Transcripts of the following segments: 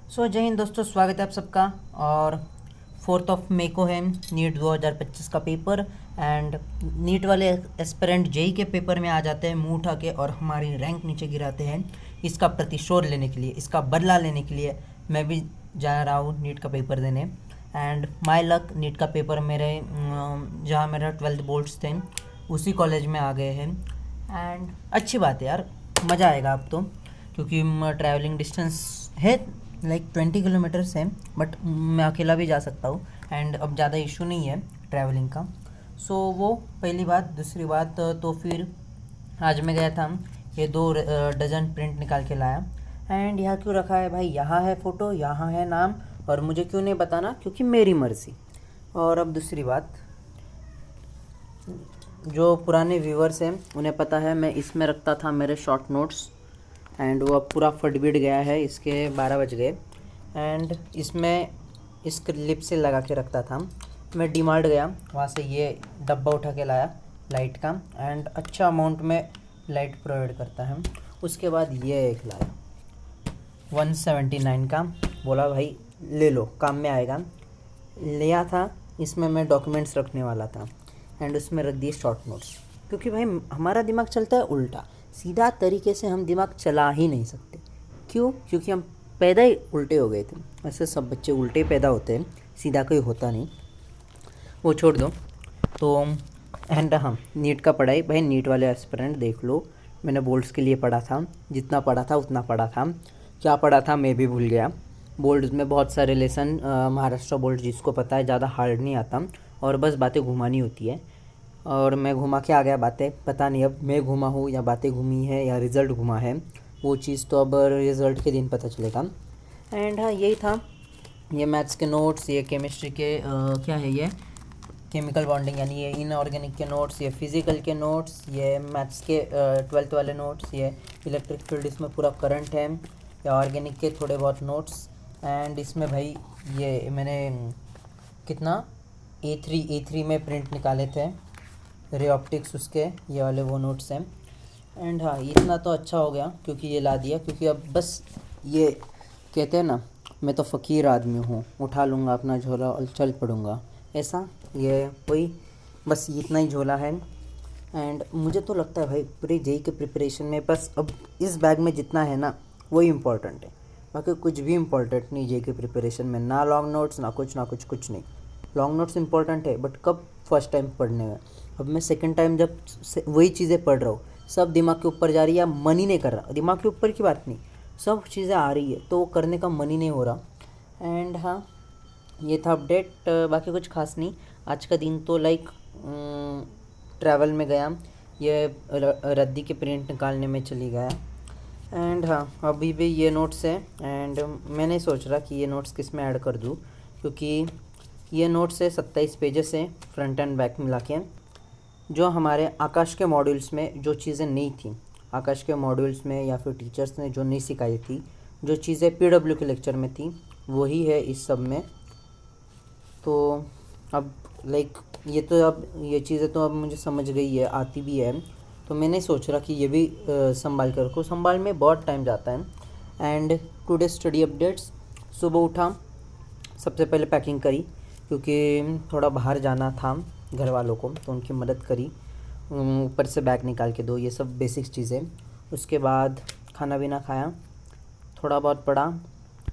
जय हिंद दोस्तों, स्वागत है आप सबका। और 4 मई को है नीट 2025 का पेपर। एंड नीट वाले एस्पिरेंट जेई के पेपर में आ जाते हैं मुंह उठा के और हमारी रैंक नीचे गिराते हैं। इसका प्रतिशोध लेने के लिए, इसका बदला लेने के लिए मैं भी जा रहा हूँ नीट का पेपर देने। एंड माय लक, नीट का पेपर मेरे जहाँ मेरा 12th बोर्ड्स थे उसी कॉलेज में आ गए हैं। एंड अच्छी बात है यार, मज़ा आएगा अब तो, क्योंकि ट्रैवलिंग डिस्टेंस है लाइक 20 किलोमीटर्स है, बट मैं अकेला भी जा सकता हूँ। एंड अब ज़्यादा इशू नहीं है ट्रैवलिंग का। वो पहली बात। दूसरी बात, तो फिर आज मैं गया था, ये 2 डजन प्रिंट निकाल के लाया। एंड यहाँ क्यों रखा है भाई, यहाँ है फ़ोटो, यहाँ है नाम, और मुझे क्यों नहीं बताना, क्योंकि मेरी मर्ज़ी। और अब दूसरी बात, जो पुराने व्यूवर्स हैं उन्हें पता है मैं इसमें रखता था मेरे शॉर्ट नोट्स। एंड वो अब पूरा फट बिट गया है, इसके 12 बज गए। एंड इसमें इस क्लिप से लगा के रखता था। मैं डीमार्ट गया, वहाँ से ये डब्बा उठा के लाया लाइट का। एंड अच्छा अमाउंट में लाइट प्रोवाइड करता है। उसके बाद ये एक लाया 179 का, बोला भाई ले लो, काम में आएगा। लिया था, इसमें मैं डॉक्यूमेंट्स रखने वाला था। एंड उसमें रख दिए शॉर्ट नोट्स, क्योंकि भाई हमारा दिमाग चलता है उल्टा सीधा तरीके से, हम दिमाग चला ही नहीं सकते। क्यों? क्योंकि हम पैदा ही उल्टे हो गए थे। ऐसे सब बच्चे उल्टे पैदा होते हैं, सीधा कोई होता नहीं। वो छोड़ दो। तो एंड हाँ, नीट का पढ़ाई भाई, नीट वाले एस्पिरेंट देख लो, मैंने बोर्ड्स के लिए पढ़ा था, जितना पढ़ा था उतना पढ़ा था। क्या पढ़ा था मैं भी भूल गया। बोर्ड्स में बहुत सारे लेसन, महाराष्ट्र बोर्ड जिसको पता है ज़्यादा हार्ड नहीं आता, और बस बातें घुमानी होती है। और मैं घुमा के आ गया बातें, पता नहीं अब मैं घुमा हूँ या बातें घूमी है या रिज़ल्ट घुमा है, वो चीज़ तो अब रिज़ल्ट के दिन पता चलेगा। एंड हाँ, यही था। ये मैथ्स के नोट्स, ये केमिस्ट्री के क्या है, ये केमिकल बॉन्डिंग यानी ये इनऑर्गेनिक के नोट्स, ये फिज़िकल के नोट्स, ये मैथ्स के 12th वाले नोट्स, ये इलेक्ट्रिक फील्ड, इसमें पूरा करंट है, या ऑर्गेनिक के थोड़े बहुत नोट्स। एंड इसमें भाई ये मैंने कितना A3 में प्रिंट निकाले थे, रे ऑप्टिक्स उसके, ये वाले वो नोट्स हैं। एंड हाँ, इतना तो अच्छा हो गया क्योंकि ये ला दिया, क्योंकि अब बस ये कहते हैं ना, मैं तो फ़कीर आदमी हूँ, उठा लूँगा अपना झोला और चल पड़ूँगा, ऐसा ये वही बस इतना ही झोला है। एंड मुझे तो लगता है भाई पूरे जेई के प्रिपरेशन में बस अब इस बैग में जितना है ना वही इम्पोर्टेंट है, बाकी कुछ भी इम्पोर्टेंट नहीं जेई के प्रिपरेशन में। ना लॉन्ग नोट्स, ना कुछ कुछ नहीं। लॉन्ग नोट्स इम्पोर्टेंट है, बट कब? फर्स्ट टाइम पढ़ने में। अब मैं सेकंड टाइम जब वही चीज़ें पढ़ रहा हूँ, सब दिमाग के ऊपर जा रही है, या मन ही नहीं कर रहा। दिमाग के ऊपर की बात नहीं, सब चीज़ें आ रही है तो करने का मन ही नहीं हो रहा। एंड हाँ, ये था अपडेट, बाकी कुछ खास नहीं। आज का दिन तो लाइक ट्रैवल में गया, ये रद्दी के प्रिंट निकालने में चली गया। एंड हाँ, अभी भी ये नोट्स हैं। एंड मैंने सोच रहा कि ये नोट्स किस में ऐड कर दूँ, क्योंकि ये नोट्स है 27 पेजेस हैं फ्रंट एंड बैक मिला के। जो हमारे आकाश के मॉड्यूल्स में जो चीज़ें नहीं थी, आकाश के मॉड्यूल्स में या फिर टीचर्स ने जो नहीं सिखाई थी, जो चीज़ें पीडब्ल्यू के लेक्चर में थी, वही है इस सब में। तो अब लाइक ये चीज़ें तो अब मुझे समझ गई है, आती भी है। तो मैंने सोच रहा कि ये भी संभाल कर रखूँ। संभाल में बहुत टाइम जाता है। एंड टुडे स्टडी अपडेट्स, सुबह उठा, सबसे पहले पैकिंग करी, क्योंकि थोड़ा बाहर जाना था घर वालों को, तो उनकी मदद करी। ऊपर से बैग निकाल के दो, ये सब बेसिक्स चीज़ें। उसके बाद खाना पीना खाया, थोड़ा बहुत पढ़ा,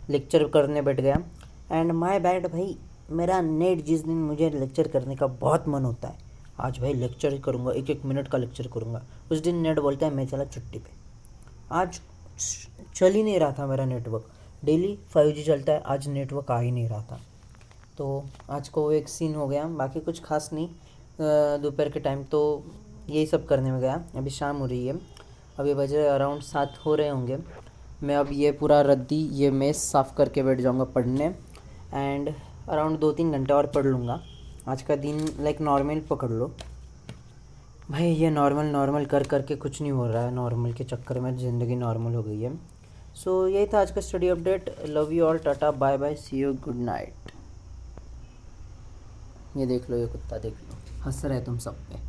लेक्चर करने बैठ गया। एंड माय बैड भाई, मेरा नेट जिस दिन मुझे लेक्चर करने का बहुत मन होता है, आज भाई लेक्चर ही करूँगा, 1-1 मिनट का लेक्चर करूँगा, उस दिन नेट बोलता है मैं चला छुट्टी पे। आज चल ही नहीं रहा था मेरा नेटवर्क, डेली 5G चलता है, आज नेटवर्क आ ही नहीं रहा था। तो आज को एक सीन हो गया, बाकी कुछ खास नहीं। दोपहर के टाइम तो यही सब करने में गया। अभी शाम हो रही है, अभी बजे अराउंड 7 हो रहे होंगे। मैं अब ये पूरा रद्दी, ये मेस साफ़ करके बैठ जाऊँगा पढ़ने। एंड अराउंड 2-3 घंटे और पढ़ लूँगा। आज का दिन लाइक नॉर्मल पकड़ लो भाई, ये नॉर्मल कर करके कुछ नहीं हो रहा है, नॉर्मल के चक्कर में ज़िंदगी नॉर्मल हो गई है। यही था आज का study update. Love you all, tata bye bye, see you, good night. ये देख लो, ये कुत्ता देख लो, हंस रहा है तुम सब पे।